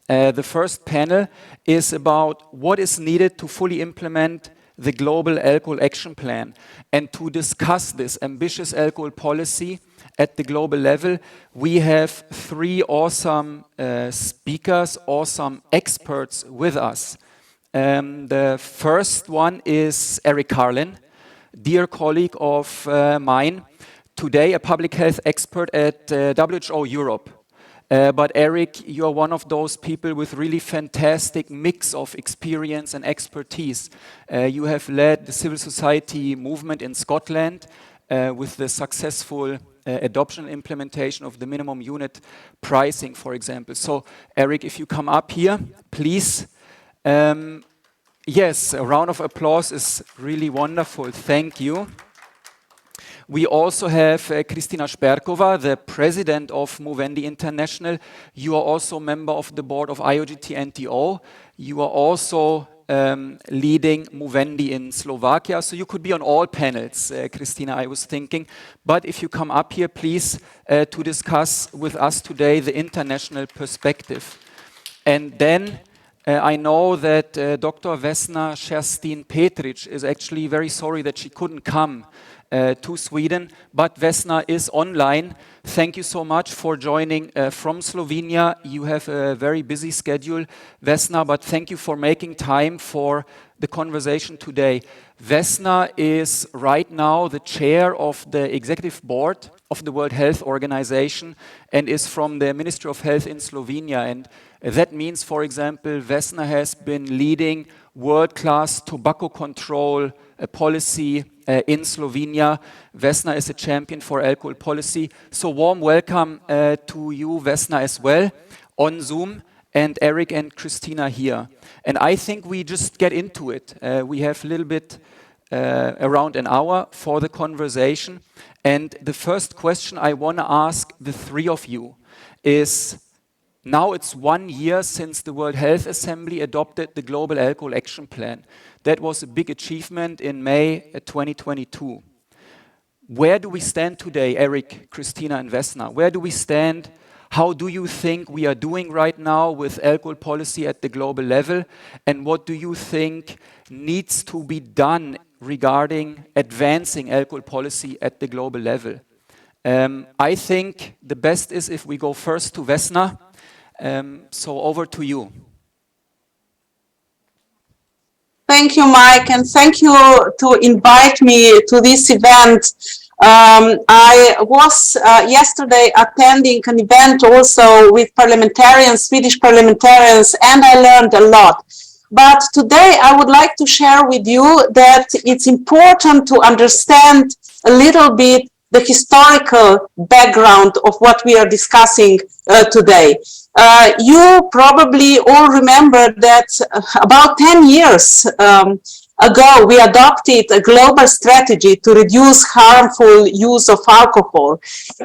The first panel is about what is needed to fully implement the global alcohol action plan. And to discuss this ambitious alcohol policy at the global level, we have three awesome speakers, awesome experts with us. The first one is Eric Carlin, dear colleague of mine, today a public health expert at WHO Europe. But Eric, you're one of those people with really fantastic mix of experience and expertise. You have led the civil society movement in Scotland with the successful adoption and implementation of the minimum unit pricing, for example. So, Eric, if you come up here, please. Yes, a round of applause is really wonderful. Thank you. We also have Kristina Sperkova, the president of Movendi International. You are also a member of the board of IOGT-NTO. You are also leading Movendi in Slovakia. So you could be on all panels, Kristina, I was thinking. But if you come up here, please, to discuss with us today the international perspective. And then I know that Dr. Vesna Petrič is actually very sorry that she couldn't come to Sweden, but Vesna is online. Thank you so much for joining from Slovenia. You have a very busy schedule, Vesna, but thank you for making time for the conversation today. Vesna is right now the chair of the executive board of the World Health Organization and is from the Ministry of Health in Slovenia. And that means, for example, Vesna has been leading world-class tobacco control policy in Slovenia. Vesna is a champion for alcohol policy. So warm welcome to you, Vesna, as well, on Zoom, and Eric and Kristina here. And I think we just get into it. We have a little bit around an hour for the conversation. And the first question I want to ask the three of you is, now it's 1 year since the World Health Assembly adopted the Global Alcohol Action Plan. That was a big achievement in May 2022. Where do we stand today, Eric, Kristina, and Vesna? Where do we stand? How do you think we are doing right now with alcohol policy at the global level? And what do you think needs to be done regarding advancing alcohol policy at the global level? I think the best is if we go first to Vesna. So over to you. Thank you, Maik, and thank you to invite me to this event. I was yesterday attending an event also with parliamentarians, Swedish parliamentarians, and I learned a lot. But today I would like to share with you that it's important to understand a little bit the historical background of what we are discussing today. You probably all remember that about 10 years ago, we adopted a global strategy to reduce harmful use of alcohol.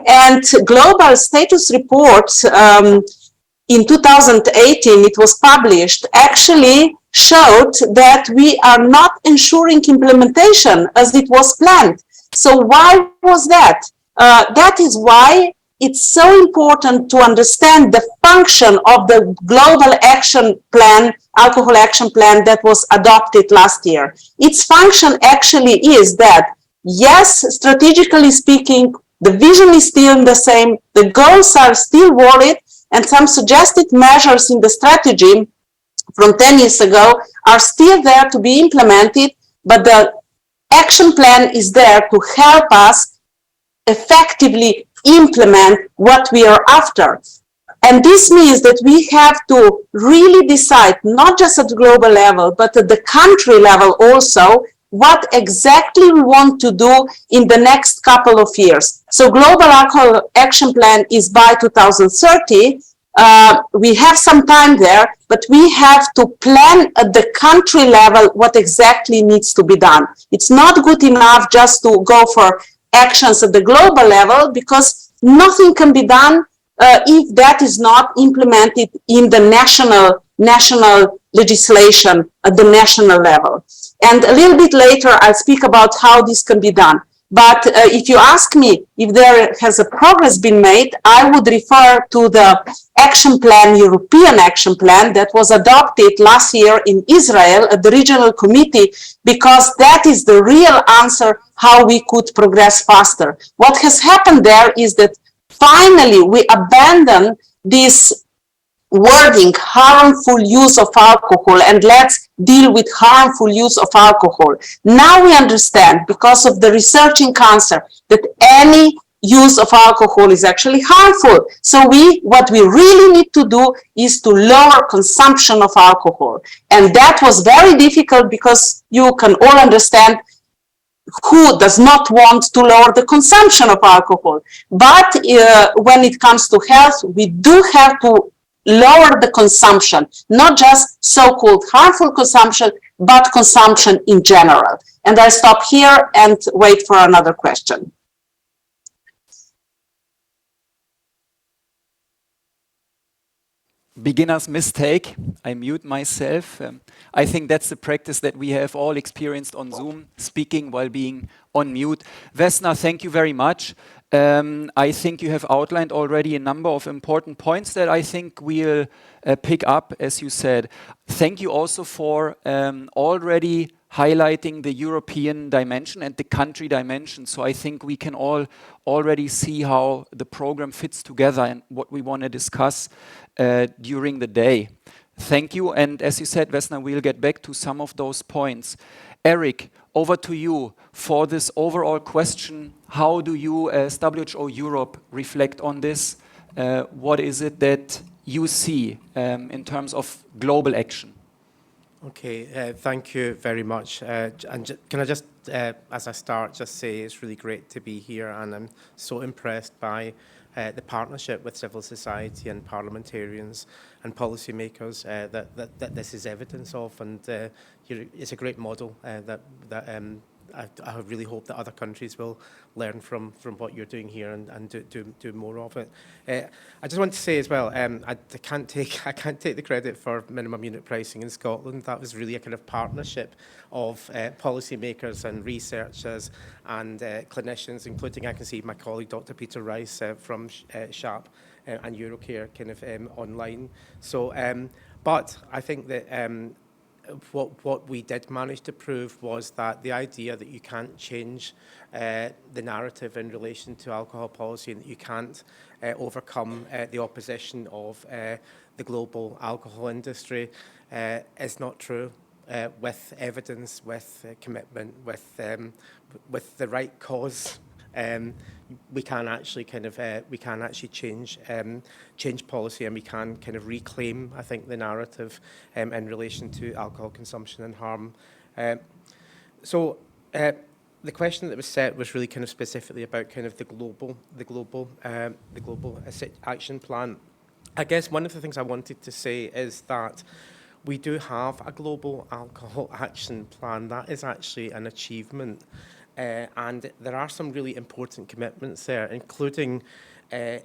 And global status reports in 2018, it was published, actually showed that we are not ensuring implementation as it was planned. So why was that? That is why it's so important to understand the function of the global action plan, alcohol action plan that was adopted last year. Its function actually is that, yes, strategically speaking, the vision is still the same, the goals are still valid, and some suggested measures in the strategy from 10 years ago are still there to be implemented, but the action plan is there to help us effectively implement what we are after. And this means that we have to really decide, not just at the global level, but at the country level also, what exactly we want to do in the next couple of years. So Global Alcohol Action Plan is by 2030. We have some time there, but we have to plan at the country level what exactly needs to be done. It's not good enough just to go for actions at the global level, because nothing can be done if that is not implemented in the national legislation at the national level. And a little bit later, I'll speak about how this can be done. But if you ask me if there has a progress been made, I would refer to the action plan, European action plan that was adopted last year in Israel at the regional committee, because that is the real answer how we could progress faster. What has happened there is that finally we abandon this wording harmful use of alcohol and let's deal with harmful use of alcohol. Now we understand, because of the research in cancer, that any use of alcohol is actually harmful. So what we really need to do is to lower consumption of alcohol. And that was very difficult, because you can all understand who does not want to lower the consumption of alcohol. But when it comes to health, we do have to lower the consumption, not just so-called harmful consumption, but consumption in general. And I stop here and wait for another question. Beginner's mistake. I mute myself. I think that's the practice that we have all experienced on Zoom, speaking while being on mute. Vesna, thank you very much. I think you have outlined already a number of important points that I think we'll pick up, as you said. Thank you also for already highlighting the European dimension and the country dimension. So I think we can all already see how the program fits together and what we want to discuss during the day. Thank you. And as you said, Vesna, we'll get back to some of those points. Eric, over to you for this overall question. How do you, as WHO Europe, reflect on this? What is it that you see in terms of global action? Okay, thank you very much. And can I just, as I start, just say it's really great to be here, and I'm so impressed by the partnership with civil society and parliamentarians and policymakers that this is evidence of, and it's a great model that I really hope that other countries will learn from what you're doing here and do more of it. I just want to say as well, I can't take the credit for minimum unit pricing in Scotland. That was really a kind of partnership of policymakers and researchers and clinicians, including, I can see my colleague Dr. Peter Rice from SHARP and Eurocare kind of online. So, but I think that what we did manage to prove was that the idea that you can't change the narrative in relation to alcohol policy, and that you can't overcome the opposition of the global alcohol industry is not true. With evidence, with commitment, with the right cause, we can actually change policy, and we can kind of reclaim, I think, the narrative in relation to alcohol consumption and harm. So the question that was set was really kind of specifically about kind of the global action plan. I guess one of the things I wanted to say is that we do have a global alcohol action plan. That is actually an achievement. And there are some really important commitments there, including a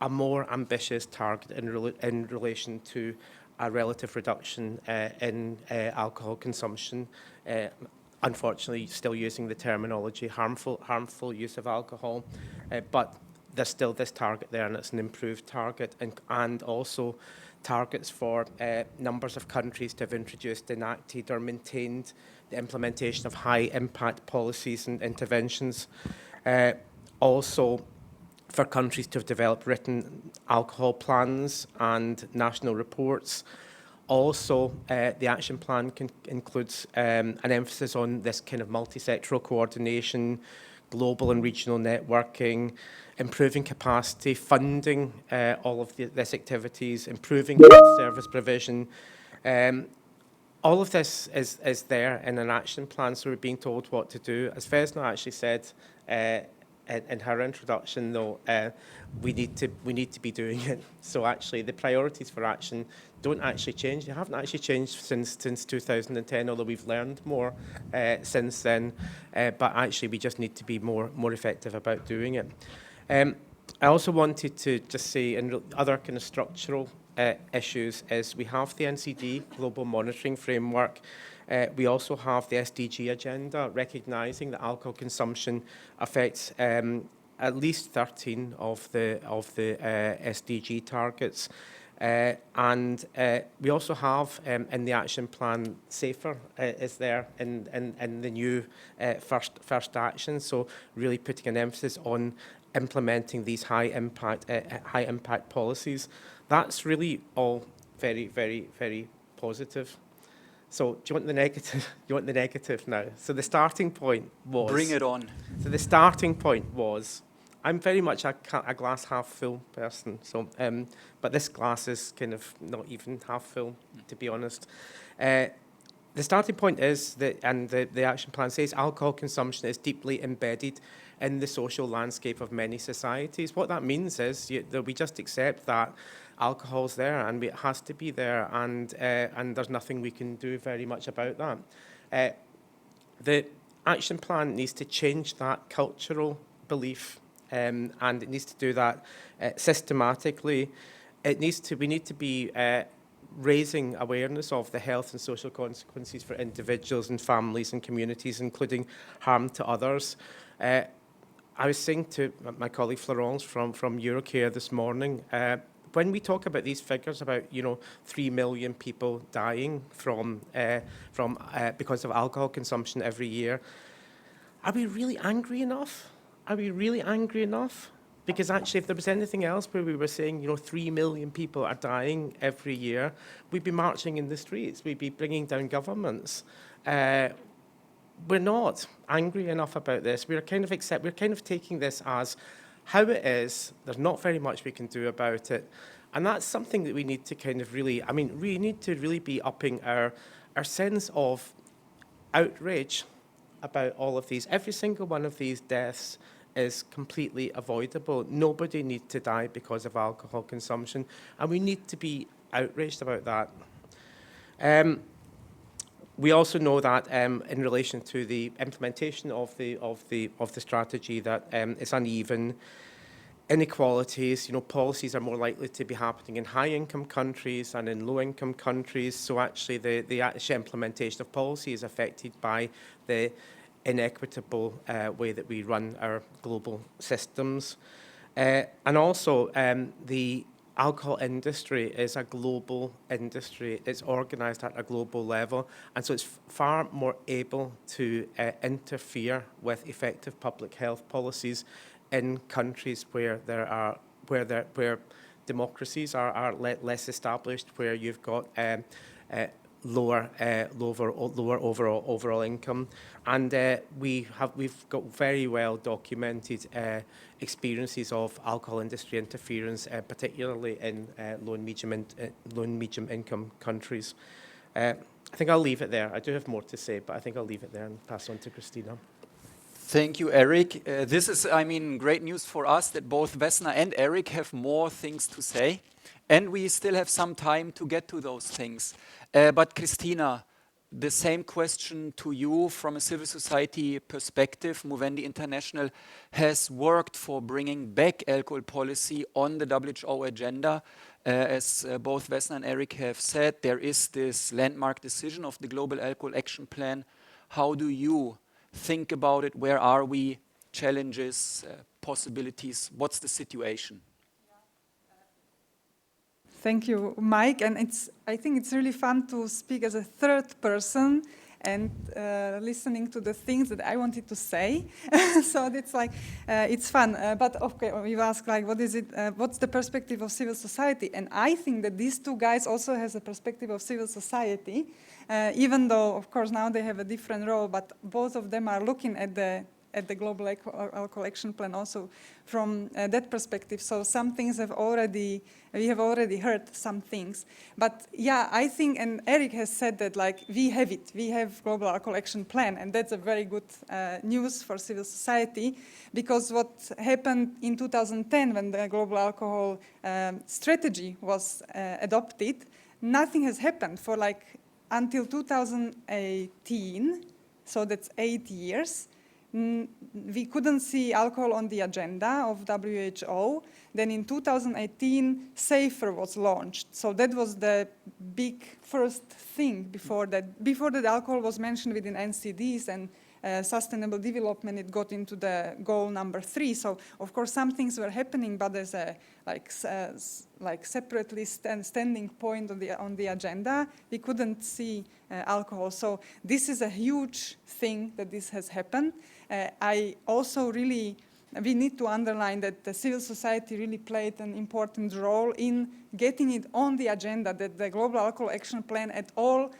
more ambitious target in relation to a relative reduction in alcohol consumption. Unfortunately, still using the terminology harmful use of alcohol, but there's still this target there, and it's an improved target, and also targets for numbers of countries to have introduced, enacted, or maintained the implementation of high-impact policies and interventions. Also, for countries to have developed written alcohol plans and national reports. Also, the action plan includes an emphasis on this kind of multi-sectoral coordination, global and regional networking, improving capacity, funding all of these activities, improving health service provision. All of this is there in an action plan, so we're being told what to do. As Vesna actually said in her introduction, though, we need to be doing it. So actually, the priorities for action don't actually change. They haven't actually changed since 2010, although we've learned more since then. But actually, we just need to be more effective about doing it. I also wanted to just say, in other kind of structural issues is we have the NCD, Global Monitoring Framework. We also have the SDG agenda, recognising that alcohol consumption affects at least 13 of the SDG targets. And we also have in the action plan, SAFER is there in the new first action, so really putting an emphasis on implementing these high impact policies. That's really all very, very, very positive. So do you want the negative? You want the negative now? So the starting point was... Bring it on. So the starting point was, I'm very much a glass half full person. So, but this glass is kind of not even half full, to be honest. The starting point is that, and the action plan says, alcohol consumption is deeply embedded in the social landscape of many societies. What that means is that we just accept that alcohol's there and it has to be there, and there's nothing we can do very much about that. The action plan needs to change that cultural belief, and it needs to do that systematically. We need to be raising awareness of the health and social consequences for individuals and families and communities, including harm to others. I was saying to my colleague Florence from Eurocare this morning, when we talk about these figures about 3 million people dying from because of alcohol consumption every year, are we really angry enough? Are we really angry enough? Because actually, if there was anything else where we were saying, 3 million people are dying every year, we'd be marching in the streets, we'd be bringing down governments. We're not angry enough about this. We're kind of taking this as how it is. There's not very much we can do about it. And that's something that we need to kind of really, we need to really be upping our sense of outrage about all of these. Every single one of these deaths is completely avoidable. Nobody needs to die because of alcohol consumption, and we need to be outraged about that. We also know that in relation to the implementation of the strategy, that it's uneven. Inequalities, policies are more likely to be happening in high-income countries than in low-income countries. So actually, the actual implementation of policy is affected by the inequitable way that we run our global systems. And also, the alcohol industry is a global industry. It's organised at a global level, and so it's far more able to interfere with effective public health policies in countries where where democracies are less established, where you've got lower overall income, and we've got very well documented experiences of alcohol industry interference, particularly in low and medium income countries. I think I'll leave it there. I do have more to say, but I think I'll leave it there and pass on to Kristina. Thank you, Eric. This is, great news for us that both Vesna and Eric have more things to say, and we still have some time to get to those things. But Kristina, the same question to you from a civil society perspective. Movendi International has worked for bringing back alcohol policy on the WHO agenda. As both Vesna and Eric have said, there is this landmark decision of the Global Alcohol Action Plan. How do you think about it? Where are we? Challenges, possibilities? What's the situation? Thank you, Maik. And I think it's really fun to speak as a third person and listening to the things that I wanted to say. So it's it's fun. But okay, you ask what is it? What's the perspective of civil society? And I think that these two guys also has a perspective of civil society, even though of course now they have a different role. But both of them are looking at the Global Alcohol Action Plan also from that perspective. So some things we have already heard some things. But yeah, I think, and Eric has said that we have Global Alcohol Action Plan, and that's a very good news for civil society, because what happened in 2010 when the Global Alcohol Strategy was adopted, nothing has happened for until 2018, so that's 8 years. We couldn't see alcohol on the agenda of WHO. then in 2018, SAFER was launched. So that was the big first thing before that. Before that, alcohol was mentioned within NCDs and sustainable development, it got into the goal number 3. So of course some things were happening, but there's a like separately standing point on the agenda. We couldn't see alcohol. So this is a huge thing that this has happened. I also really, we need to underline that the civil society really played an important role in getting it on the agenda, that the Global Alcohol Action Plan at all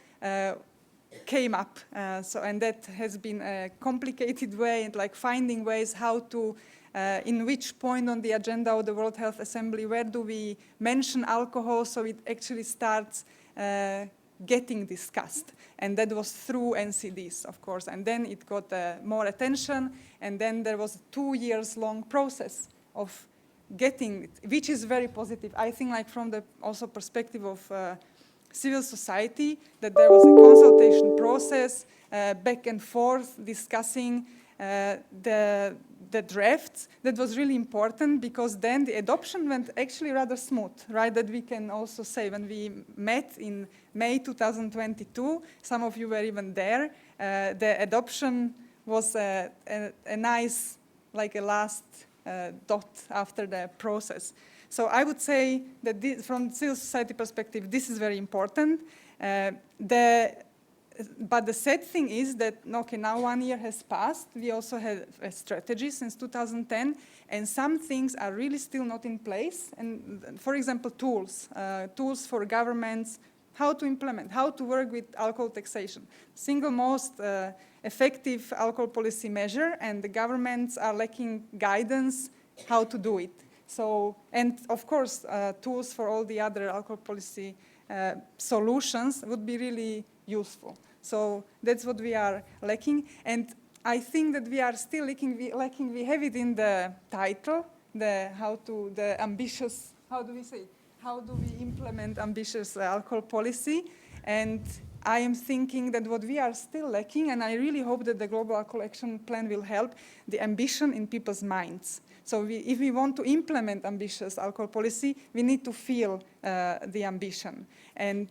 came up. And that has been a complicated way, and like finding ways how to, in which point on the agenda of the World Health Assembly, where do we mention alcohol so it actually starts getting discussed. And that was through NCDs, of course. And then it got more attention, and then there was a 2 years long process of getting it, which is very positive. I think like from the also perspective of civil society, that there was a consultation process, back and forth, discussing the drafts. That was really important, because then the adoption went actually rather smooth, right? That we can also say when we met in May 2022, some of you were even there, the adoption was a nice, like a last dot after the process. So I would say that this, from civil society perspective, this is very important. But the sad thing is that, okay, now 1 year has passed. We also had a strategy since 2010, and some things are really still not in place. And for example, tools for governments, how to implement, how to work with alcohol taxation. Single most effective alcohol policy measure, and the governments are lacking guidance how to do it. So, and of course, tools for all the other alcohol policy solutions would be really useful. So that's what we are lacking. And I think that we are still lacking, we have it in the title, the ambitious, how do we say it? How do we implement ambitious alcohol policy? And I am thinking that what we are still lacking, and I really hope that the Global Alcohol Action Plan will help, the ambition in people's minds. So if we want to implement ambitious alcohol policy, we need to feel the ambition. And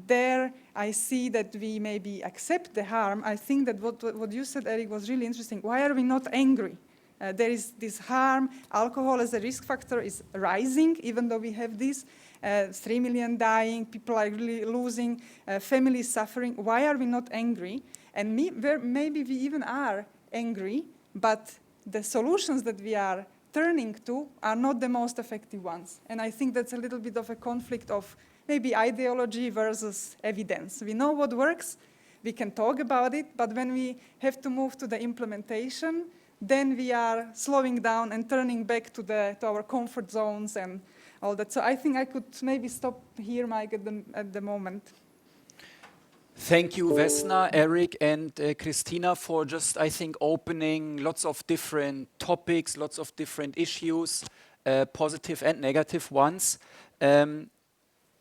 there I see that we maybe accept the harm. I think that what you said, Eric, was really interesting. Why are we not angry? There is this harm. Alcohol as a risk factor is rising, even though we have this. 3 million dying, people are really losing, families suffering. Why are we not angry? And maybe we even are angry, but the solutions that we are turning to are not the most effective ones. And I think that's a little bit of a conflict of maybe ideology versus evidence. We know what works, we can talk about it, but when we have to move to the implementation, then we are slowing down and turning back to our comfort zones and all that. So I think I could maybe stop here, Maik, at the moment. Thank you, Vesna, Eric, and Kristina, for just, I think, opening lots of different topics, lots of different issues, positive and negative ones.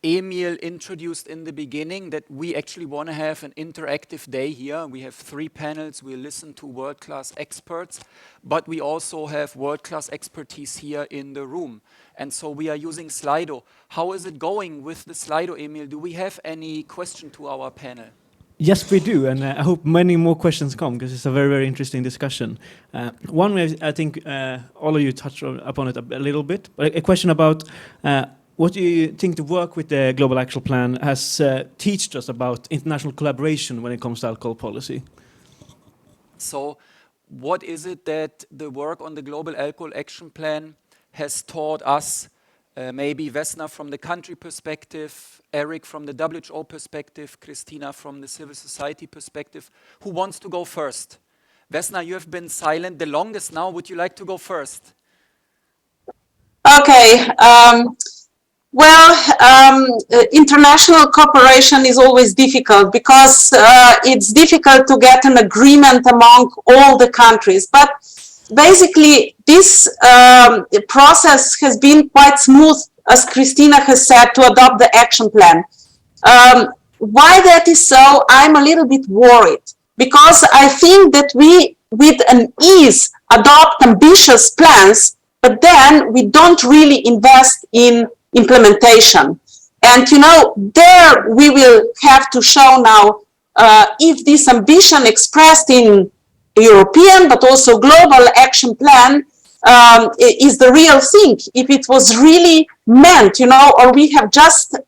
Emil introduced in the beginning that we actually want to have an interactive day here. We have 3 panels. We listen to world-class experts, but we also have world-class expertise here in the room. And so we are using Slido. How is it going with the Slido, Emil? Do we have any question to our panel? Yes, we do, and I hope many more questions come, because it's a very, very interesting discussion. One way, I think all of you touched upon it a little bit, but a question about what do you think the work with the Global Action Plan has taught us about international collaboration when it comes to alcohol policy? So what is it that the work on the Global Alcohol Action Plan has taught us? Maybe Vesna from the country perspective, Eric from the WHO perspective, Kristina from the civil society perspective. Who wants to go first? Vesna, you have been silent the longest now. Would you like to go first? Okay. International cooperation is always difficult, because it's difficult to get an agreement among all the countries. But basically, this process has been quite smooth, as Kristina has said, to adopt the action plan. Why that is so, I'm a little bit worried, because I think that we, with an ease, adopt ambitious plans but then we don't really invest in implementation. And, you know, there we will have to show now if this ambition expressed in European but also global action plan is the real thing, if it was really meant, you know, or we have just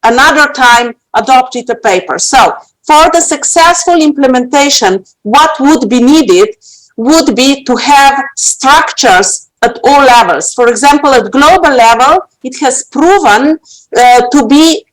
another time adopted a paper. So for the successful implementation, what would be needed would be to have structures at all levels. For example, at global level, it has proven to be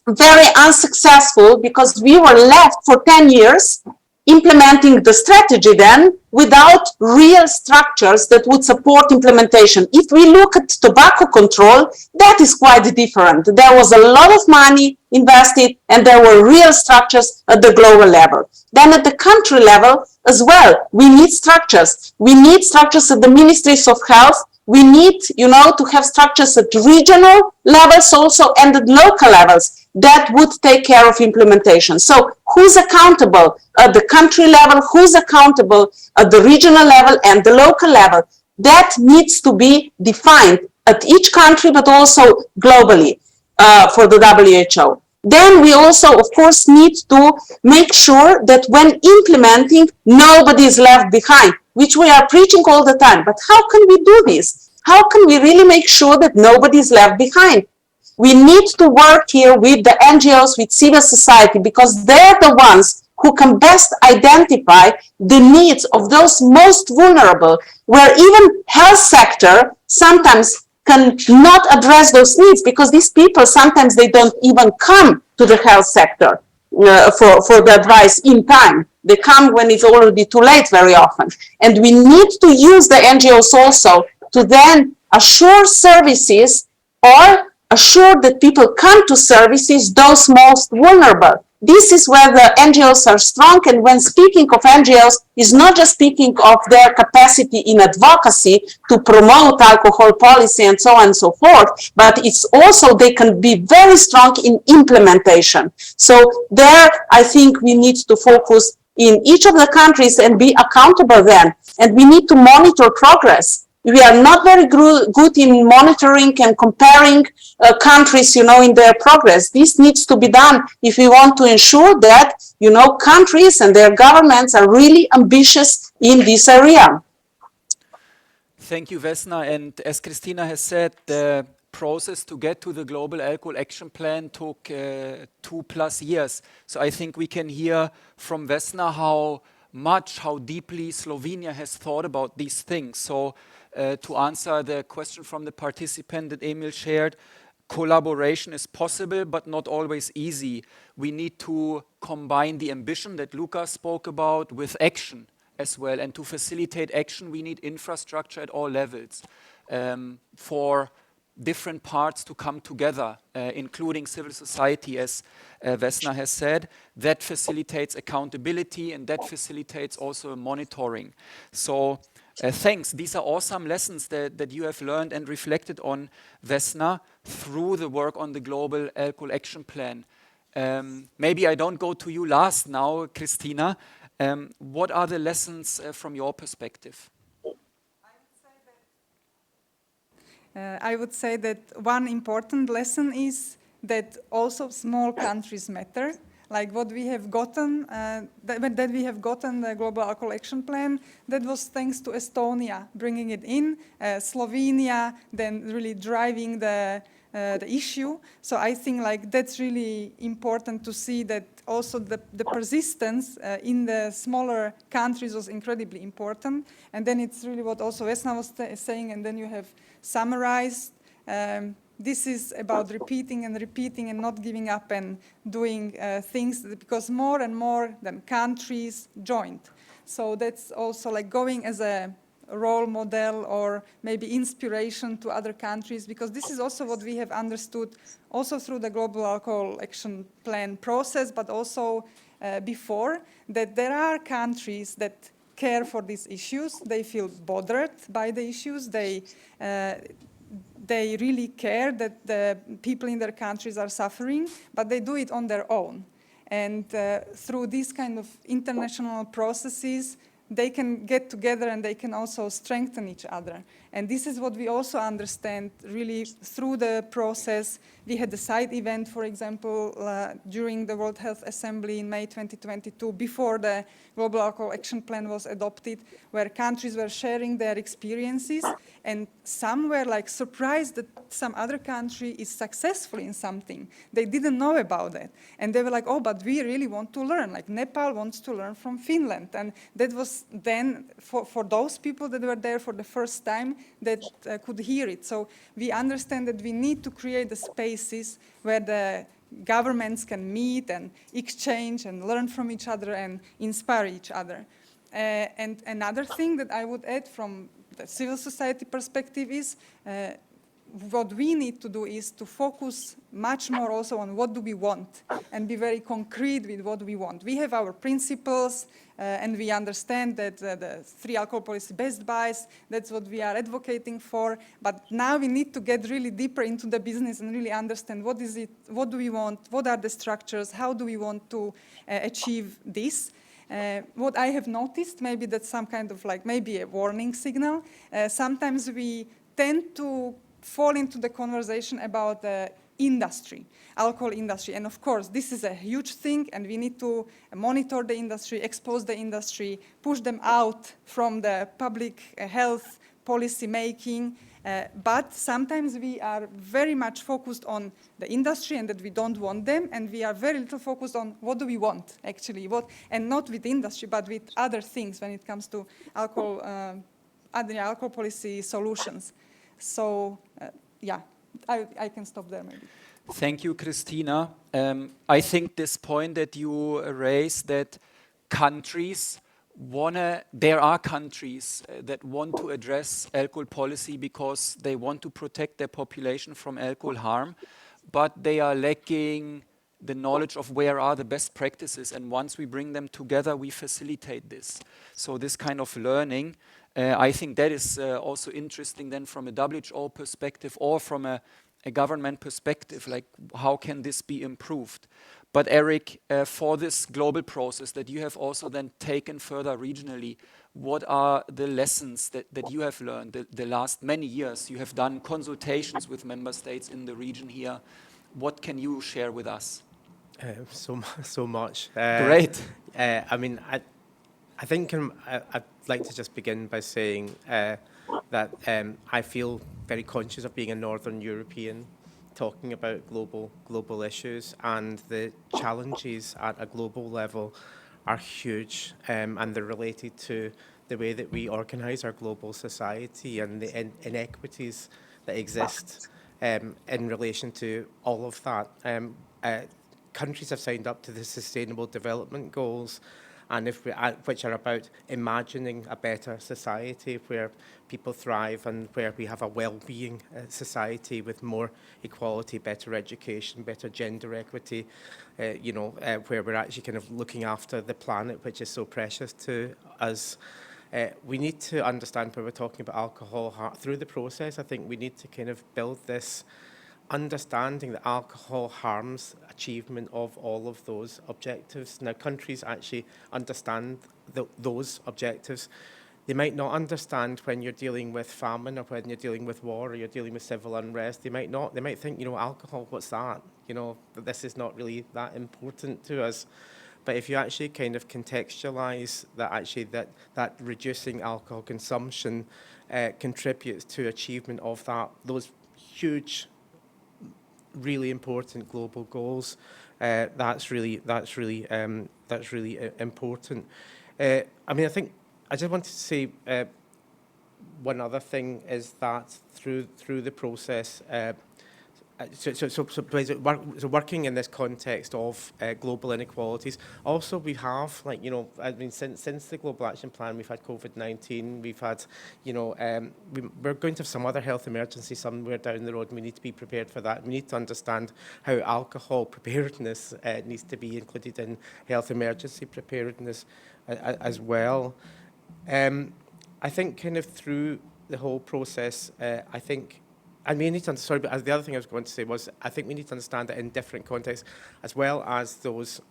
very unsuccessful because we were left for 10 years implementing the strategy then without real structures that would support implementation. If we look at tobacco control, that is quite different. There was a lot of money invested and there were real structures at the global level. Then at the country level as well, we need structures. We need structures at the ministries of health. We need, you know, to have structures at regional levels also and at local levels that would take care of implementation. So who's accountable at the country level, who's accountable at the regional level and the local level? That needs to be defined at each country, but also globally for the WHO. Then we also, of course, need to make sure that when implementing, nobody is left behind, which we are preaching all the time. But how can we do this? How can we really make sure that nobody is left behind? We need to work here with the NGOs, with civil society, because they're the ones who can best identify the needs of those most vulnerable, where even health sector sometimes can not address those needs because these people, sometimes they don't even come to the health sector for the advice in time. They come when it's already too late very often. And we need to use the NGOs also to then assure services or assure that people come to services, those most vulnerable. This is where the NGOs are strong, and when speaking of NGOs, is not just speaking of their capacity in advocacy to promote alcohol policy and so on and so forth, but it's also they can be very strong in implementation. So there, I think we need to focus in each of the countries and be accountable then, and we need to monitor progress. We are not very good in monitoring and comparing countries, you know, in their progress. This needs to be done if we want to ensure that, you know, countries and their governments are really ambitious in this area. Thank you, Vesna. And as Kristina has said, the process to get to the Global Alcohol Action Plan took 2+ years. So I think we can hear from Vesna how deeply Slovenia has thought about these things. So to answer the question from the participant that Emil shared, collaboration is possible, but not always easy. We need to combine the ambition that Luca spoke about with action as well. And to facilitate action, we need infrastructure at all levels for different parts to come together, including civil society, as Vesna has said. That facilitates accountability and that facilitates also monitoring. So thanks. These are awesome lessons that you have learned and reflected on, Vesna, through the work on the Global Alcohol Action Plan. Maybe I don't go to you last now, Kristina. What are the lessons from your perspective? I would say that one important lesson is that also small countries matter. Like what we have gotten, that we have gotten the Global Alcohol Action Plan, that was thanks to Estonia bringing it in, Slovenia then really driving the issue. So I think like that's really important to see that also the persistence in the smaller countries was incredibly important. And then it's really what also Vesna was saying, and then you have summarized. This is about repeating and not giving up and doing things because more and more than countries joined. So that's also like going as a role model or maybe inspiration to other countries, because this is also what we have understood also through the Global Alcohol Action Plan process, but also before, that there are countries that care for these issues. They feel bothered by the issues. They really care that the people in their countries are suffering, but they do it on their own. And through these kind of international processes, they can get together and they can also strengthen each other. And this is what we also understand really through the process. We had a side event, for example, during the World Health Assembly in May 2022, before the Global Alcohol Action Plan was adopted, where countries were sharing their experiences, and some were like surprised that some other country is successful in something. They didn't know about it. And they were like, oh, but we really want to learn. Like Nepal wants to learn from Finland. And that was then, for those people that were there for the first time, that could hear it. So we understand that we need to create the spaces where the governments can meet and exchange and learn from each other and inspire each other. And another thing that I would add from the civil society perspective is what we need to do is to focus much more also on what do we want and be very concrete with what we want. We have our principles and we understand that the free alcohol policy best buys, that's what we are advocating for. But now we need to get really deeper into the business and really understand what is it, what do we want, what are the structures, how do we want to achieve this. What I have noticed, maybe that's some kind of like maybe a warning signal. Sometimes we tend to fall into the conversation about the industry, alcohol industry. And of course, this is a huge thing and we need to monitor the industry, expose the industry, push them out from the public health policy making. But sometimes we are very much focused on the industry and that we don't want them, and we are very little focused on what do we want actually, and not with industry, but with other things when it comes to alcohol, other alcohol policy solutions. So, yeah, I can stop there maybe. Thank you, Kristina. I think this point that you raised, that countries there are countries that want to address alcohol policy because they want to protect their population from alcohol harm, but they are lacking the knowledge of where are the best practices, and once we bring them together, we facilitate this. So this kind of learning, I think that is also interesting then from a WHO perspective or from a government perspective, like how can this be improved? But Eric, for this global process that you have also then taken further regionally, what are the lessons that you have learned the last many years? You have done consultations with member states in the region here. What can you share with us? So much. Great. I mean, I think I'd like to just begin by saying that I feel very conscious of being a Northern European, talking about global issues, and the challenges at a global level are huge, and they're related to the way that we organise our global society and the inequities that exist in relation to all of that. Countries have signed up to the Sustainable Development Goals, and which are about imagining a better society where people thrive and where we have a well-being society with more equality, better education, better gender equity, where we're actually kind of looking after the planet, which is so precious to us. We need to understand when we're talking about alcohol through the process. I think we need to kind of build this understanding that alcohol harms achievement of all of those objectives. Now, countries actually understand those objectives. They might not understand when you're dealing with famine or when you're dealing with war or you're dealing with civil unrest. They might not. They might think, alcohol, what's that? This is not really that important to us. But if you actually kind of contextualize that actually that reducing alcohol consumption contributes to achievement of those huge, really important global goals, that's really important. I think I just wanted to say one other thing is that through the process, so working in this context of global inequalities, also we have since the Global Action Plan, we've had COVID-19, we've had we're going to have some other health emergency somewhere down the road, and we need to be prepared for that. We need to understand how alcohol preparedness needs to be included in health emergency preparedness as well. I think kind of through the whole process, and we need to understand, but the other thing I was going to say was, I think we need to understand that in different contexts, as well as those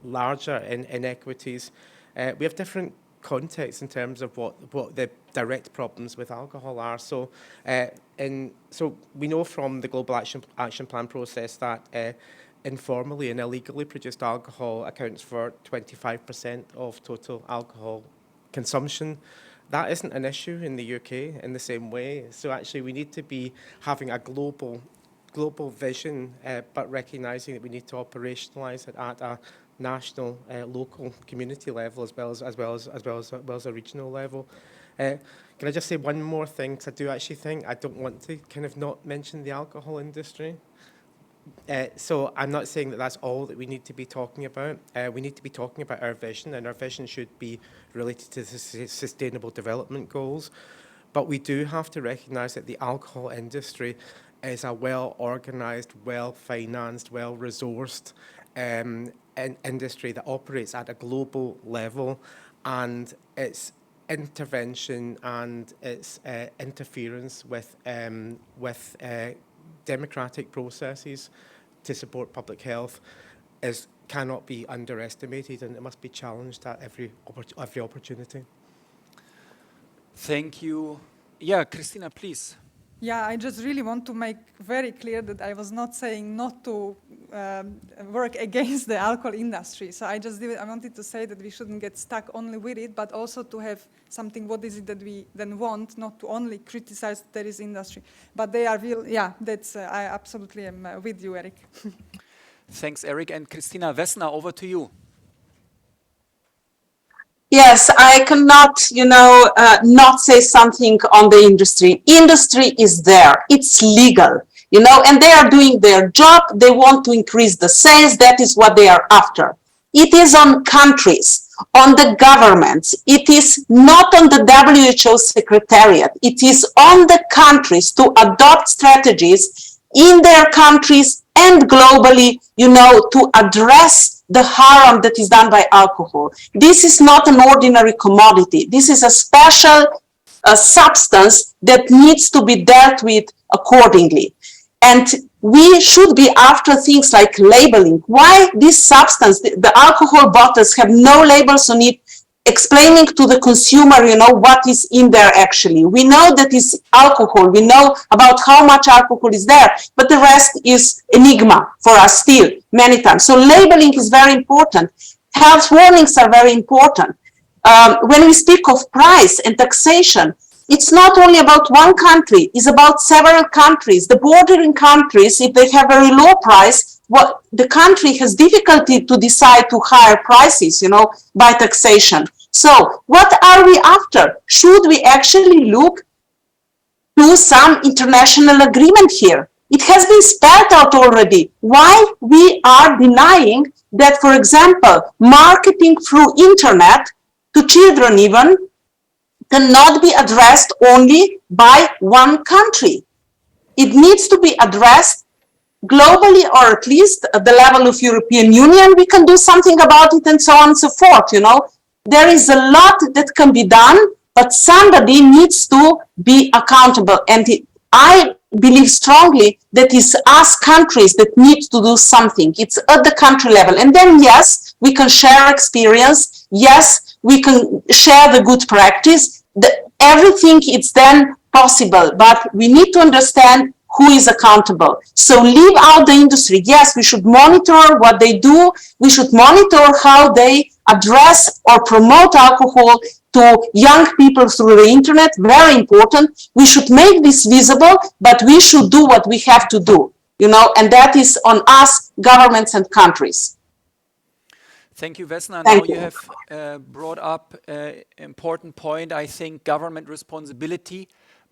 larger inequities, We have different contexts in terms of what the direct problems with alcohol are. So, so we know from the Global Action Plan process that informally and illegally produced alcohol accounts for 25% of total alcohol consumption. That isn't an issue in the UK in the same way. So actually we need to be having a global vision, but recognising that we need to operationalise it at a national, local, community level as well as a regional level. Can I just say one more thing? Because I do actually think I don't want to kind of not mention the alcohol industry. So I'm not saying that that's all that we need to be talking about. We need to be talking about our vision, and our vision should be related to the Sustainable Development Goals. But we do have to recognise that the alcohol industry is a well-organised, well-financed, well-resourced industry that operates at a global level, and its intervention and its interference with democratic processes to support public health cannot be underestimated, and it must be challenged at every opportunity. Thank you. Yeah, Kristina, please. Yeah, I just really want to make very clear that I was not saying not to work against the alcohol industry. So I wanted to say that we shouldn't get stuck only with it, but also to have something, what is it that we then want, not to only criticize there is industry. But they are real, yeah, that's, I absolutely am with you, Eric. Thanks, Eric. And Kristina, Vesna, over to you. Yes, I cannot, not say something on the industry. Industry is there. It's legal, and they are doing their job. They want to increase the sales. That is what they are after. It is on countries, on the governments. It is not on the WHO Secretariat. It is on the countries to adopt strategies in their countries and globally, to address the harm that is done by alcohol. This is not an ordinary commodity. This is a special substance that needs to be dealt with accordingly. And we should be after things like labeling. Why this substance, the alcohol bottles have no labels on it, explaining to the consumer, what is in there actually. We know that it's alcohol. We know about how much alcohol is there, but the rest is enigma for us still, many times. So labeling is very important. Health warnings are very important. When we speak of price and taxation, it's not only about one country, it's about several countries. The bordering countries, if they have very low price, the country has difficulty to decide to higher prices, by taxation. So what are we after? Should we actually look to some international agreement here? It has been spelled out already. Why we are denying that, for example, marketing through internet to children even cannot be addressed only by one country. It needs to be addressed globally, or at least at the level of European Union. We can do something about it, and so on and so forth. There is a lot that can be done, but somebody needs to be accountable. And I believe strongly that it's us countries that need to do something. It's at the country level. And then, yes, we can share experience. Yes, we can share the good practice. Everything is then possible, but we need to understand who is accountable. So leave out the industry. Yes, we should monitor what they do. We should monitor how they address or promote alcohol to young people through the internet. Very important. We should make this visible, but we should do what we have to do, and that is on us, governments and countries. Thank you, Vesna. Thank Now you. you have brought up an important point, I think, government responsibility,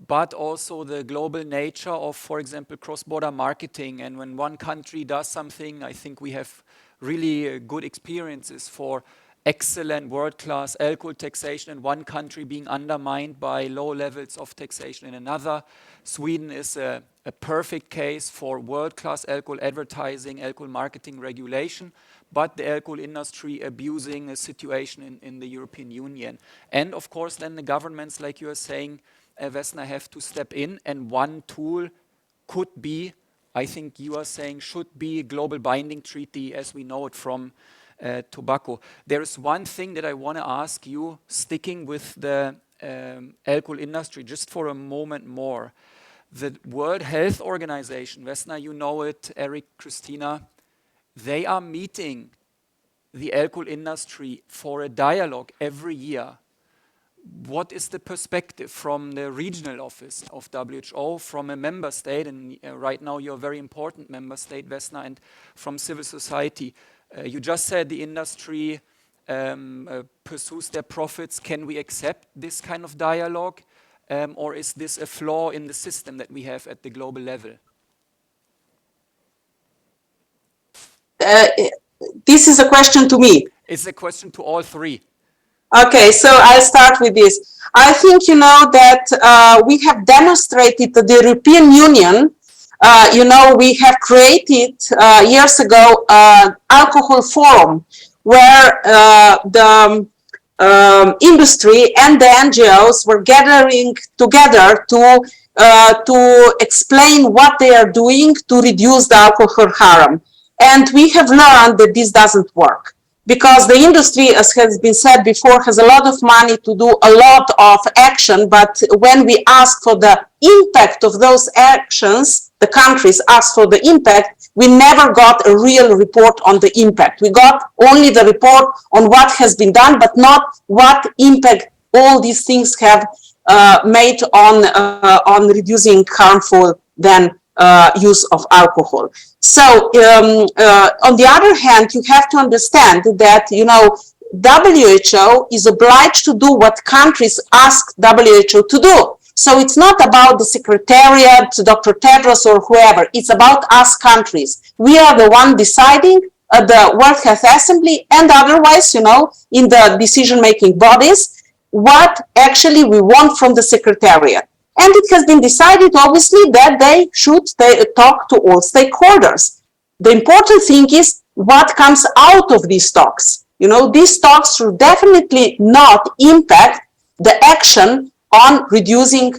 but also the global nature of, for example, cross-border marketing. And when one country does something, I think we have really good experiences for excellent world-class alcohol taxation in one country being undermined by low levels of taxation in another. Sweden is a perfect case for world-class alcohol advertising, alcohol marketing regulation, but the alcohol industry abusing a situation in the European Union. And of course, then the governments, like you are saying, Vesna, have to step in, and one tool could be, I think you are saying, should be a global binding treaty as we know it from tobacco. There is one thing that I want to ask you, sticking with the alcohol industry just for a moment more. The World Health Organization, Vesna, you know it, Eric, Kristina, they are meeting the alcohol industry for a dialogue every year. What is the perspective from the regional office of WHO, from a member state, and right now you're a very important member state, Vesna, and from civil society? You just said the industry pursues their profits. Can we accept this kind of dialogue? Or is this a flaw in the system that we have at the global level? This is a question to me. It's a question to all three. Okay, so I'll start with this. I think you know that we have demonstrated that the European Union, we have created years ago an alcohol forum where the industry and the NGOs were gathering together to explain what they are doing to reduce the alcohol harm. And we have learned that this doesn't work because the industry, as has been said before, has a lot of money to do a lot of action. But when we ask for the impact of those actions, the countries ask for the impact, we never got a real report on the impact. We got only the report on what has been done, but not what impact all these things have made on reducing harmful use of alcohol. So on the other hand, you have to understand that, WHO is obliged to do what countries ask WHO to do. So it's not about the Secretariat, Dr. Tedros or whoever. It's about us countries. We are the one deciding at the World Health Assembly and otherwise, in the decision-making bodies, what actually we want from the Secretariat. And it has been decided, obviously, that they should talk to all stakeholders. The important thing is what comes out of these talks. These talks should definitely not impact the action on reducing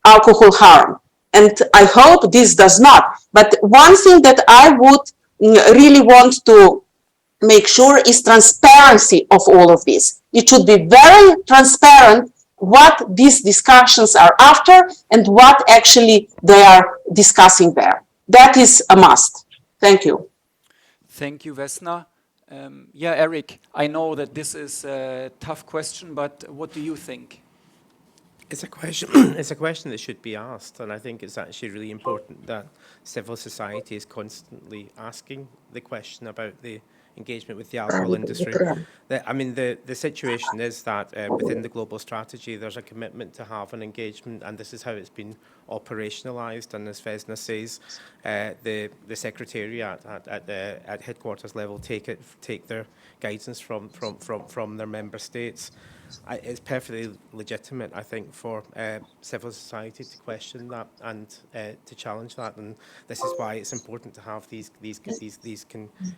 alcohol harm. And I hope this does not. But one thing that I would really want to make sure is transparency of all of this. It should be very transparent what these discussions are after and what actually they are discussing there. That is a must. Thank you. Thank you, Vesna. Eric, I know that this is a tough question, but what do you think? It's a question. It's a question that should be asked, and I think it's actually really important that civil society is constantly asking the question about the engagement with the alcohol industry. The situation is that within the global strategy, there's a commitment to have an engagement, and this is how it's been operationalized. And as Vesna says, the Secretariat at headquarters level take their guidance from their member states. It's perfectly legitimate, I think, for civil society to question that and to challenge that, and this is why it's important to have these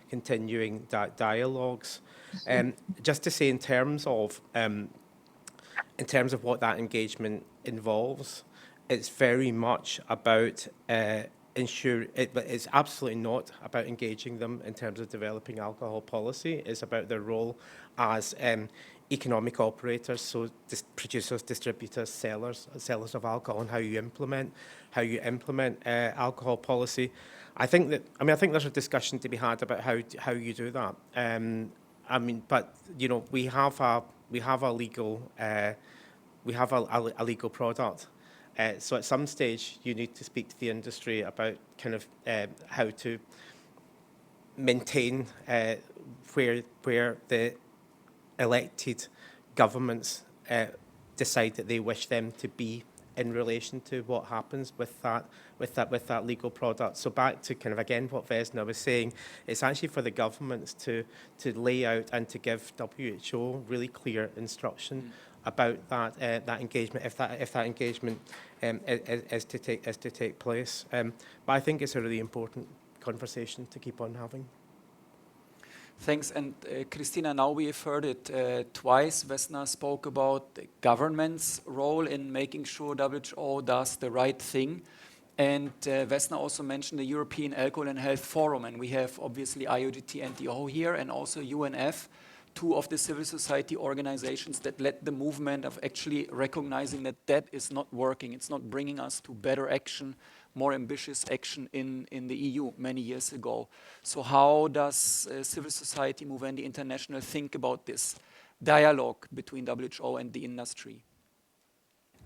continuing dialogues. Just to say, in terms of what that engagement involves, it's very much about but it's absolutely not about engaging them in terms of developing alcohol policy. It's about their role as economic operators, so producers, distributors, sellers of alcohol, and how you implement alcohol policy. I think there's a discussion to be had about how you do that. But we have a legal product. So at some stage, you need to speak to the industry about kind of how to maintain where the elected governments decide that they wish them to be in relation to what happens with that legal product. So back to kind of again what Vesna was saying, it's actually for the governments to lay out and to give WHO really clear instruction about that engagement, if that engagement is to take place. But I think it's a really important conversation to keep on having. Thanks. And Kristina, now we have heard it twice. Vesna spoke about the government's role in making sure WHO does the right thing. And Vesna also mentioned the European Alcohol and Health Forum, and we have obviously IOGT-NTO here and also UNF, two of the civil society organizations that led the movement of actually recognizing that that is not working. It's not bringing us to better action, more ambitious action in the EU many years ago. So how does civil society Movendi International think about this dialogue between WHO and the industry?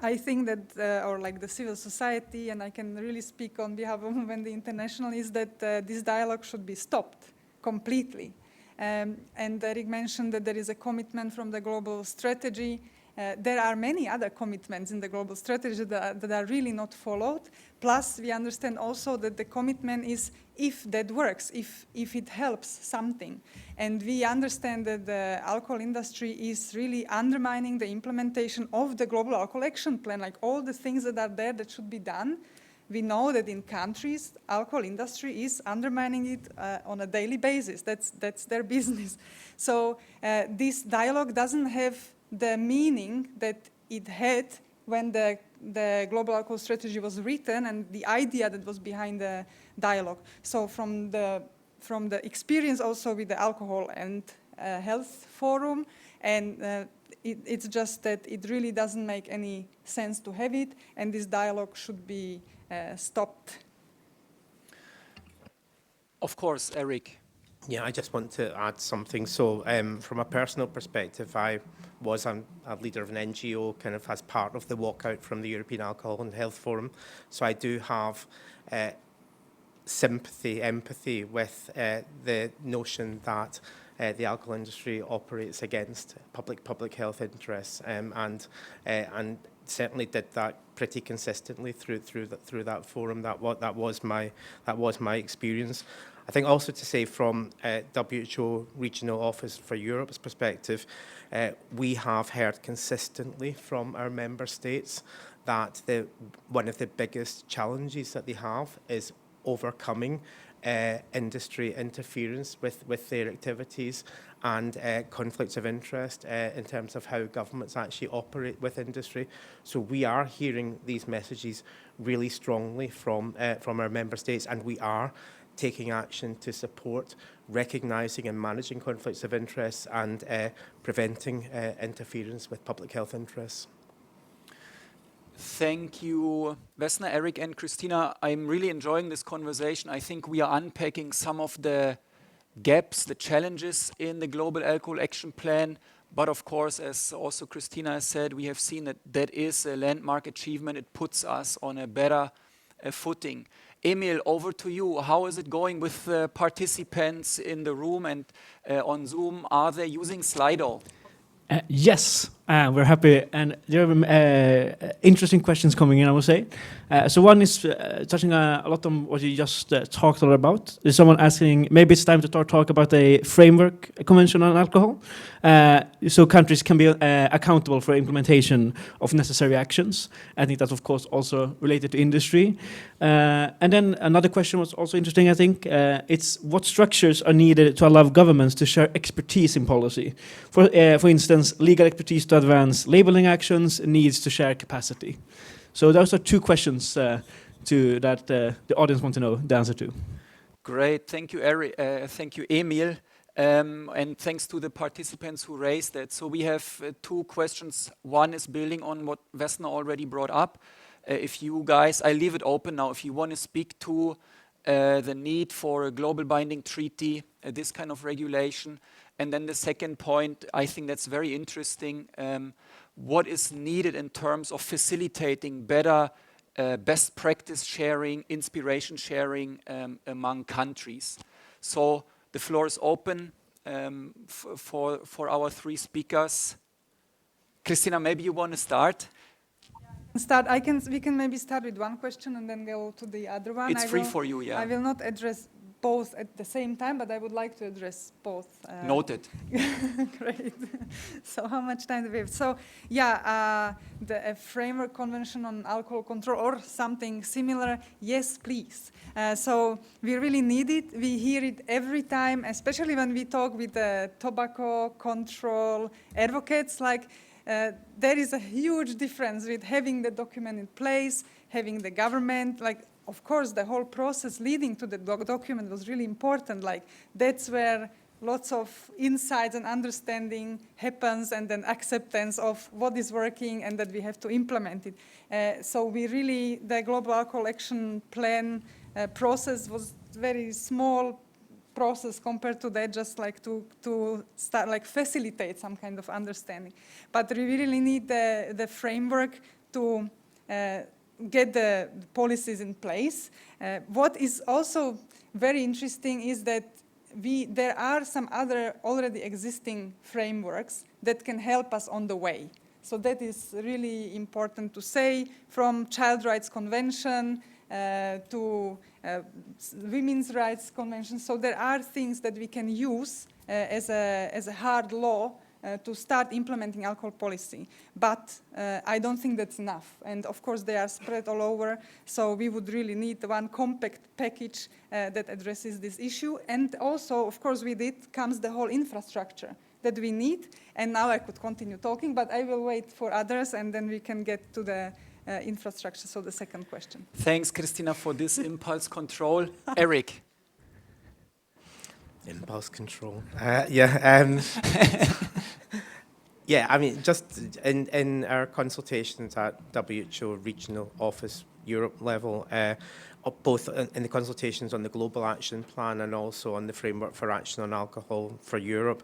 I think that, or like the civil society, and I can really speak on behalf of Movendi International, is that this dialogue should be stopped completely. And Eric mentioned that there is a commitment from the global strategy. There are many other commitments in the global strategy that are really not followed. Plus, we understand also that the commitment is if that works, if it helps something. And we understand that the alcohol industry is really undermining the implementation of the Global Alcohol Action Plan, like all the things that are there that should be done. We know that in countries, alcohol industry is undermining it on a daily basis. That's their business. So this dialogue doesn't have the meaning that it had when the Global Alcohol Strategy was written and the idea that was behind the dialogue. So from the experience also with the Alcohol and Health Forum, and it's just that it really doesn't make any sense to have it, and this dialogue should be stopped. Of course, Eric. Yeah, I just want to add something. So from a personal perspective, I was a leader of an NGO kind of as part of the walkout from the European Alcohol and Health Forum. So I do have sympathy, empathy with the notion that the alcohol industry operates against public health interests, and certainly did that pretty consistently through that forum. That was my experience. I think also to say from WHO Regional Office for Europe's perspective, we have heard consistently from our member states that one of the biggest challenges that they have is overcoming industry interference with their activities and conflicts of interest in terms of how governments actually operate with industry. So we are hearing these messages really strongly from our member states, and we are taking action to support recognising and managing conflicts of interest and preventing interference with public health interests. Thank you, Vesna, Eric, and Kristina. I'm really enjoying this conversation. I think we are unpacking some of the gaps, the challenges in the Global Alcohol Action Plan. But of course, as also Kristina has said, we have seen that that is a landmark achievement. It puts us on a better footing. Emil, over to you. How is it going with the participants in the room and on Zoom? Are they using Slido? Yes, we're happy, and there are interesting questions coming in, I would say. So one is touching a lot on what you just talked a lot about. There's someone asking, maybe it's time to talk about a framework convention on alcohol, so countries can be accountable for implementation of necessary actions. I think that's, of course, also related to industry. And then another question was also interesting, I think. It's what structures are needed to allow governments to share expertise in policy. For instance, legal expertise to advance labeling actions needs to share capacity. So those are two questions to that the audience want to know the answer to. Great, thank you, Eric. Thank you, Emil, and thanks to the participants who raised that. So we have two questions. One is building on what Vesna already brought up. If you guys, I leave it open now, if you want to speak to the need for a global binding treaty, this kind of regulation. And then the second point, I think that's very interesting. What is needed in terms of facilitating better best practice sharing, inspiration sharing among countries? So the floor is open for our three speakers. Kristina, maybe you want to start? We can maybe start with one question and then go to the other one. It's free for you, yeah. I will not address both at the same time, but I would like to address both. Noted. Great. So how much time do we have? So yeah, the framework convention on alcohol control or something similar, yes, please. So we really need it. We hear it every time, especially when we talk with the tobacco control advocates, like there is a huge difference with having the document in place, having the government, like of course, the whole process leading to the document was really important. Like, that's where lots of insights and understanding happens, and then acceptance of what is working and that we have to implement it. So we really, the Global Alcohol Action Plan process was very small process compared to that, just like to start, like, facilitate some kind of understanding. But we really need the framework to get the policies in place. What is also very interesting is that there are some other already existing frameworks that can help us on the way. So that is really important to say, from Child Rights Convention to Women's Rights Convention. So there are things that we can use as a hard law to start implementing alcohol policy. But I don't think that's enough. And of course, they are spread all over. So we would really need one compact package that addresses this issue. And also, of course, with it comes the whole infrastructure that we need. And now I could continue talking, but I will wait for others, and then we can get to the infrastructure. So the second question. Thanks, Kristina, for this impulse control. Eric. Impulse control. Yeah. Yeah, I mean, just in our consultations at WHO Regional Office Europe level, both in the consultations on the Global Action Plan and also on the Framework for Action on Alcohol for Europe,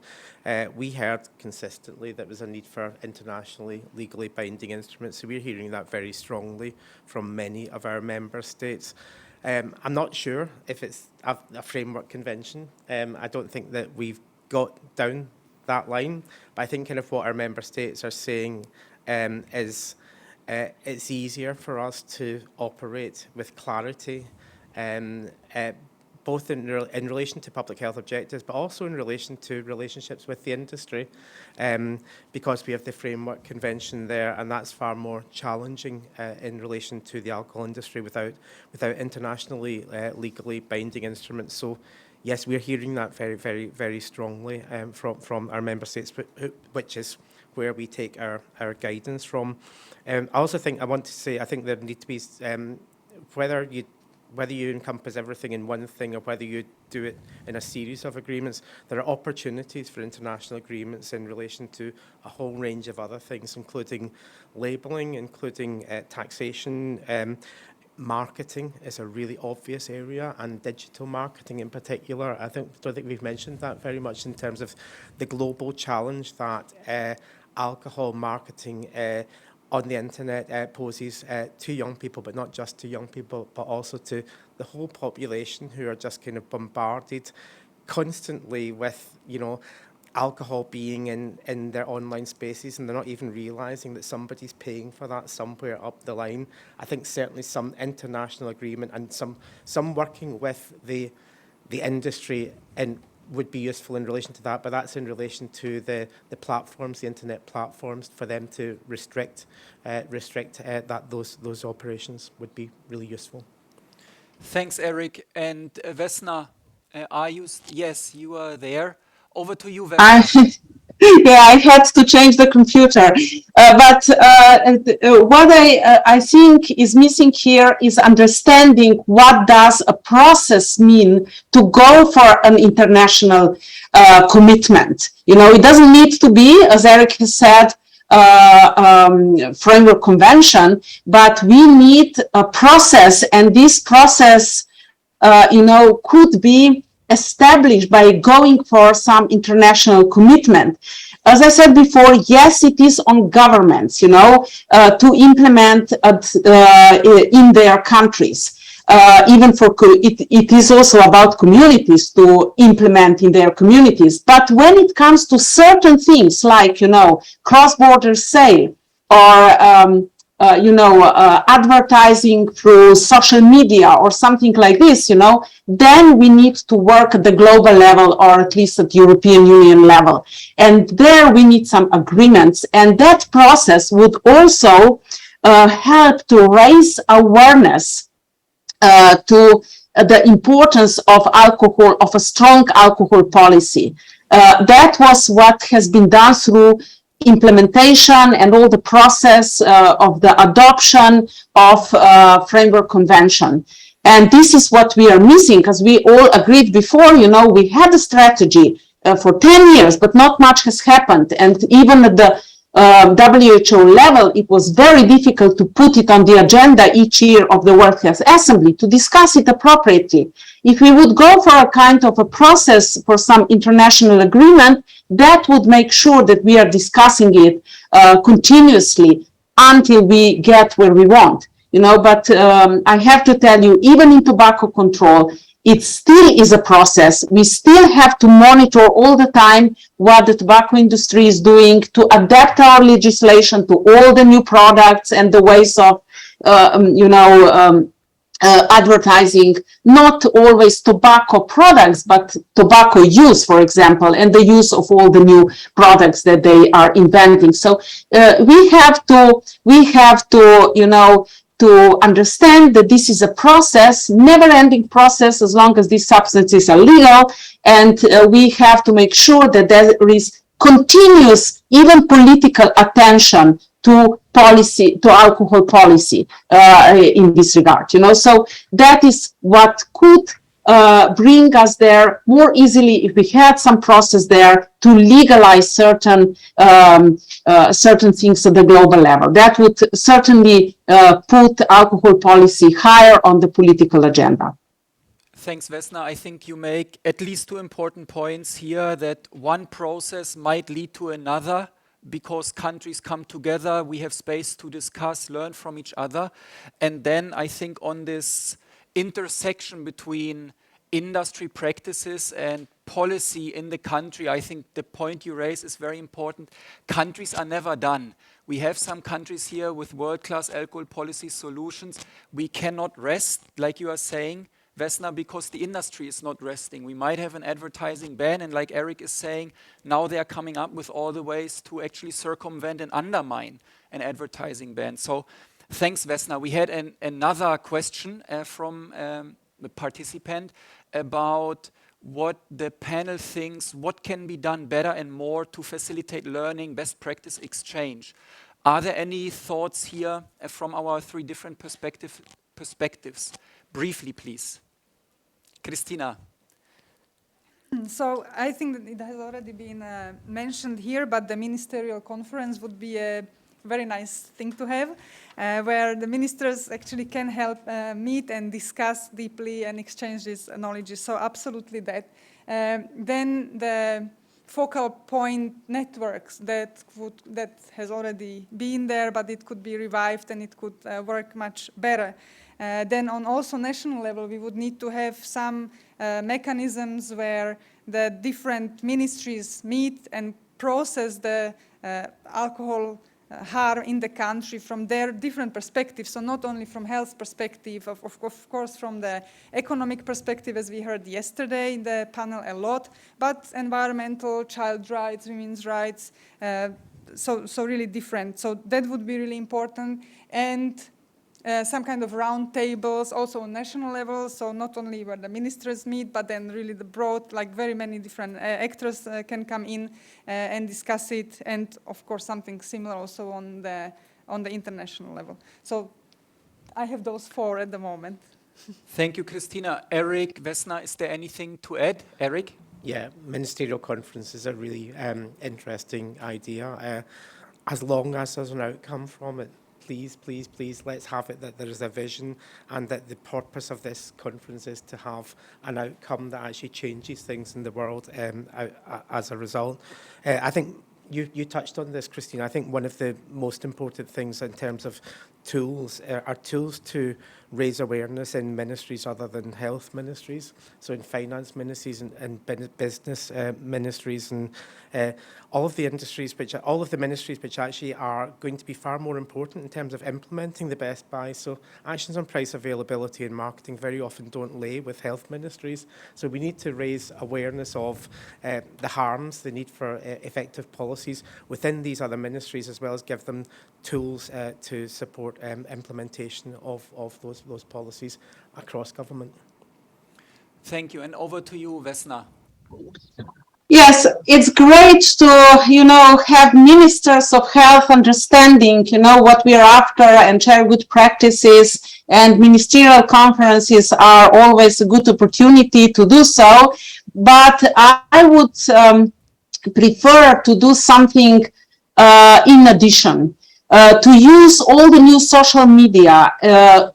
we heard consistently that there was a need for internationally legally binding instruments. So we're hearing that very strongly from many of our member states. I'm not sure if it's a framework convention. I don't think that we've got down that line, but I think kind of what our member states are saying is it's easier for us to operate with clarity, both in relation to public health objectives, but also in relation to relationships with the industry, because we have the framework convention there, and that's far more challenging in relation to the alcohol industry without internationally legally binding instruments. So yes, we're hearing that very, very, very strongly from our member states, which is where we take our guidance from. I also think, I want to say, I think there need to be, whether you encompass everything in one thing or whether you do it in a series of agreements, there are opportunities for international agreements in relation to a whole range of other things, including labelling, including taxation. Marketing is a really obvious area, and digital marketing in particular. I don't think we've mentioned that very much in terms of the global challenge that alcohol marketing on the internet poses to young people, but not just to young people, but also to the whole population, who are just kind of bombarded constantly with, alcohol being in their online spaces, and they're not even realising that somebody's paying for that somewhere up the line. I think certainly some international agreement and some working with the industry would be useful in relation to that, but that's in relation to the platforms, the internet platforms, for them to restrict those operations would be really useful. Thanks, Eric. And Vesna, yes, you are there. Over to you, Vesna. Yeah, I had to change the computer. But what I think is missing here is understanding what does a process mean to go for an international commitment. It doesn't need to be, as Eric has said, framework convention, but we need a process, and this process, could be established by going for some international commitment. As I said before, yes, it is on governments, to implement in their countries. Even for it is also about communities to implement in their communities. But when it comes to certain things like, cross-border sale or advertising through social media or something like this, then we need to work at the global level, or at least at European Union level. And there we need some agreements. And that process would also help to raise awareness to the importance of alcohol, of a strong alcohol policy. That was what has been done through implementation and all the process of the adoption of framework convention. And this is what we are missing, because we all agreed before, we had a strategy for 10 years, but not much has happened. And even at the WHO level, it was very difficult to put it on the agenda each year of the World Health Assembly to discuss it appropriately. If we would go for a kind of a process for some international agreement, that would make sure that we are discussing it continuously until we get where we want. But I have to tell you, even in tobacco control, it still is a process. We still have to monitor all the time what the tobacco industry is doing to adapt our legislation to all the new products and the ways of, advertising, not always tobacco products, but tobacco use, for example, and the use of all the new products that they are inventing. So we have to, to understand that this is a process, never-ending process, as long as these substances are legal, and we have to make sure that there is continuous, even political attention to policy, to alcohol policy in this regard. So that is what could bring us there more easily if we had some process there to legalize certain things at the global level. That would certainly put alcohol policy higher on the political agenda. Thanks, Vesna. I think you make at least two important points here, that one process might lead to another because countries come together, we have space to discuss, learn from each other. And then I think on this intersection between industry practices and policy in the country, I think the point you raise is very important. Countries are never done. We have some countries here with world-class alcohol policy solutions. We cannot rest, like you are saying, Vesna, because the industry is not resting. We might have an advertising ban, and like Eric is saying, now they are coming up with all the ways to actually circumvent and undermine an advertising ban. So thanks, Vesna. We had another question from a participant about what the panel thinks, what can be done better and more to facilitate learning, best practice exchange. Are there any thoughts here from our three different perspectives? Briefly, please. Kristina. So I think that it has already been mentioned here, but the ministerial conference would be a very nice thing to have, where the ministers actually can help meet and discuss deeply and exchange this knowledge. So absolutely that. Then the focal point networks that has already been there, but it could be revived and it could work much better. Then on also national level, we would need to have some mechanisms where the different ministries meet and process the alcohol harm in the country from their different perspectives. So not only from health perspective, of course from the economic perspective, as we heard yesterday in the panel a lot, but environmental, child rights, women's rights, so really different. So that would be really important. And some kind of round tables also on national level, so not only where the ministers meet, but then really the broad, like very many different actors can come in and discuss it, and of course something similar also on the international level. So I have those four at the moment. Thank you, Kristina. Eric, Vesna, is there anything to add? Eric? Yeah, ministerial conference is a really interesting idea. As long as there's an outcome from it, please, let's have it that there is a vision and that the purpose of this conference is to have an outcome that actually changes things in the world as a result. I think you touched on this, Kristina. I think one of the most important things in terms of tools are tools to raise awareness in ministries other than health ministries, so in finance ministries and business ministries, and all of the ministries which actually are going to be far more important in terms of implementing the best buy. So actions on price availability and marketing very often don't lay with health ministries. So we need to raise awareness of the harms, the need for effective policies within these other ministries, as well as give them tools to support implementation of those policies across government. Thank you. And over to you, Vesna. Yes, it's great to, have ministers of health understanding, what we are after and share good practices and ministerial conferences are always a good opportunity to do so. But I would prefer to do something in addition. To use all the new social media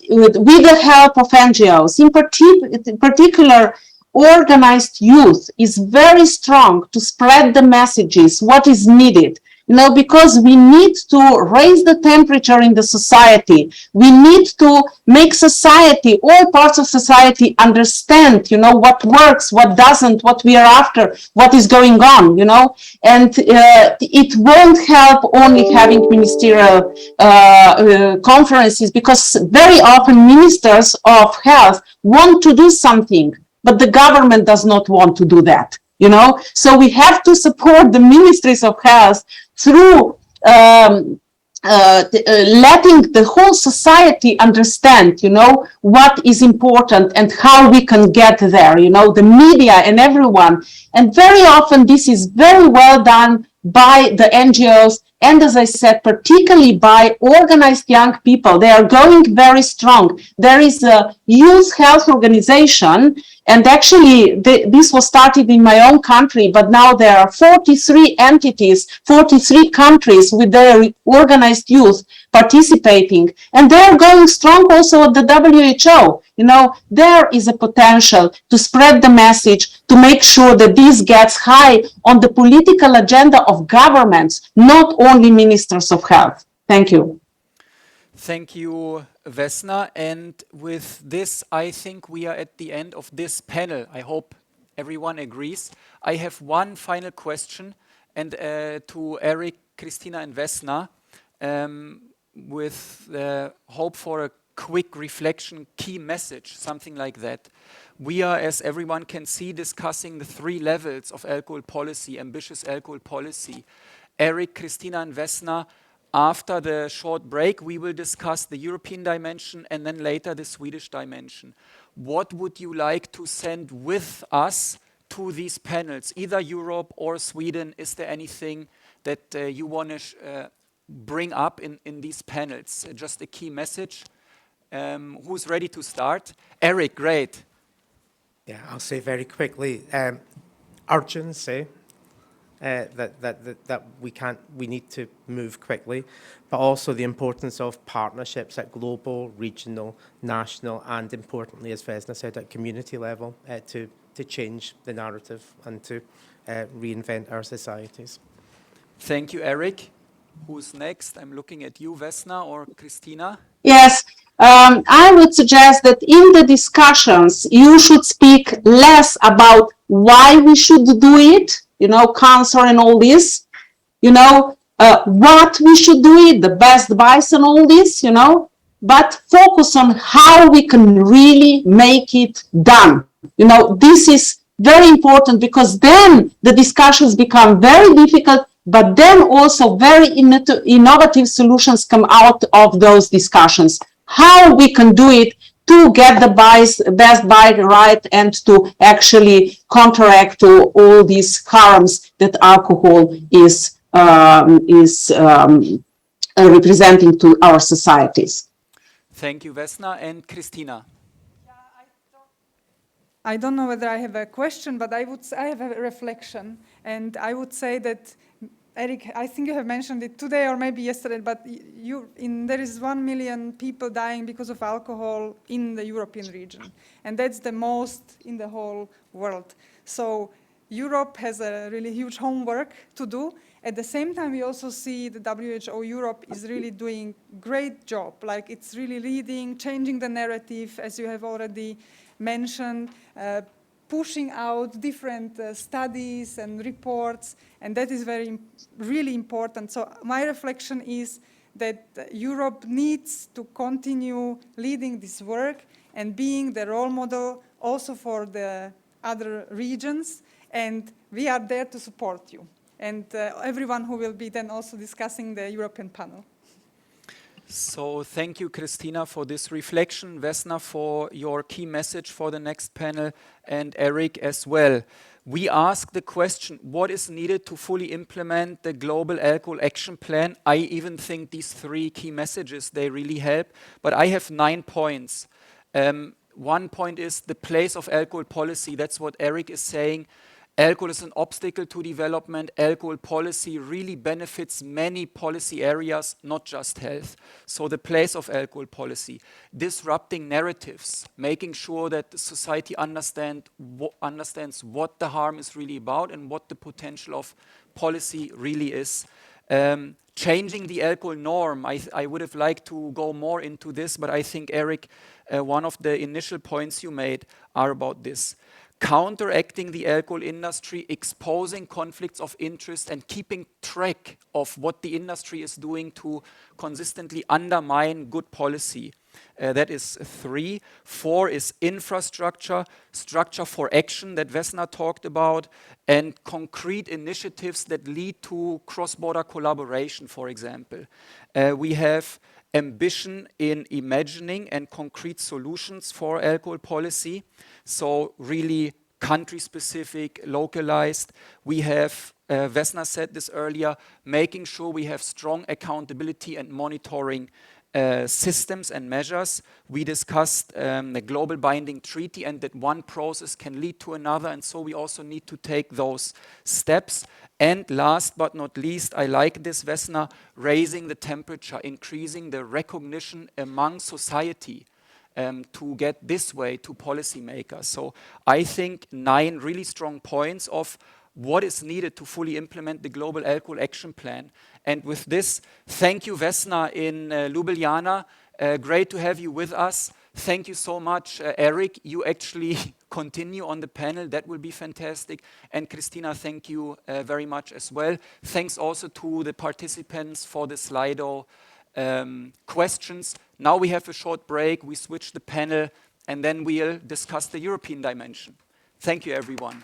with the help of NGOs, in particular, organized youth is very strong to spread the messages, what is needed. Because we need to raise the temperature in the society. We need to make society, all parts of society understand, what works, what doesn't, what we are after, what is going on, and it won't help only having ministerial conferences, because very often ministers of health want to do something, but the government does not want to do that. So we have to support the ministries of health through letting the whole society understand, what is important and how we can get there, the media and everyone. And very often this is very well done by the NGOs. And as I said, particularly by organized young people. They are going very strong. There is a youth health organization, and actually this was started in my own country, but now there are 43 entities, 43 countries with their organized youth participating, and they're going strong also at the WHO. There is a potential to spread the message, to make sure that this gets high on the political agenda of governments, not only ministers of health. Thank you. Thank you, Vesna. And with this, I think we are at the end of this panel. I hope everyone agrees. I have one final question, and to Eric, Kristina, and Vesna, with the hope for a quick reflection, key message, something like that. We are, as everyone can see, discussing the 3 levels of alcohol policy, ambitious alcohol policy. Eric, Kristina, and Vesna, after the short break, we will discuss the European dimension and then later the Swedish dimension. What would you like to send with us to these panels, either Europe or Sweden? Is there anything that you want to bring up in these panels? Just a key message. Who's ready to start? Eric, great. Yeah, I'll say very quickly, urgency, that we need to move quickly, but also the importance of partnerships at global, regional, national, and importantly, as Vesna said, at community level, to change the narrative and to reinvent our societies. Thank you, Eric. Who's next? I'm looking at you, Vesna or Kristina. Yes. I would suggest that in the discussions, you should speak less about why we should do it, cancer and all this, what we should do it, the best advice and all this, but focus on how we can really make it done. This is very important, because then the discussions become very difficult, but then also very innovative solutions come out of those discussions. How we can do it to get the best buy right and to actually counteract to all these harms that alcohol is representing to our societies. Thank you, Vesna. And Kristina. I don't know whether I have a question, but I have a reflection, and I would say that, Eric, I think you have mentioned it today or maybe yesterday, but there is 1 million people dying because of alcohol in the European region, and that's the most in the whole world. So Europe has a really huge homework to do. At the same time, we also see the WHO Europe is really doing great job. Like, it's really leading, changing the narrative, as you have already mentioned, pushing out different studies and reports, and that is really important. So my reflection is that Europe needs to continue leading this work and being the role model also for the other regions, and we are there to support you, and everyone who will be then also discussing the European panel. So thank you, Kristina, for this reflection, Vesna, for your key message for the next panel, and Eric as well. We ask the question, what is needed to fully implement the Global Alcohol Action Plan? I even think these 3 key messages, they really help, but I have 9 points. One point is the place of alcohol policy. That's what Eric is saying. Alcohol is an obstacle to development. Alcohol policy really benefits many policy areas, not just health. So the place of alcohol policy, disrupting narratives, making sure that the society understands what the harm is really about and what the potential of policy really is. Changing the alcohol norm. I would have liked to go more into this, but I think, Eric, one of the initial points you made are about this. Counteracting the alcohol industry, exposing conflicts of interest and keeping track of what the industry is doing to consistently undermine good policy. That is 3. 4 is infrastructure, structure for action that Vesna talked about, and concrete initiatives that lead to cross-border collaboration, for example. We have ambition in imagining and concrete solutions for alcohol policy. So really country-specific, localized. We have, Vesna said this earlier, making sure we have strong accountability and monitoring systems and measures. We discussed the global binding treaty and that one process can lead to another, and so we also need to take those steps. And last but not least, I like this, Vesna, raising the temperature, increasing the recognition among society to get this way to policymakers. So I think 9 really strong points of what is needed to fully implement the Global Alcohol Action Plan. And with this, thank you, Vesna in Ljubljana. Great to have you with us. Thank you so much, Eric. You actually continue on the panel. That will be fantastic. And Kristina, thank you very much as well. Thanks also to the participants for the Slido questions. Now we have a short break. We switch the panel, and then we'll discuss the European dimension. Thank you, everyone.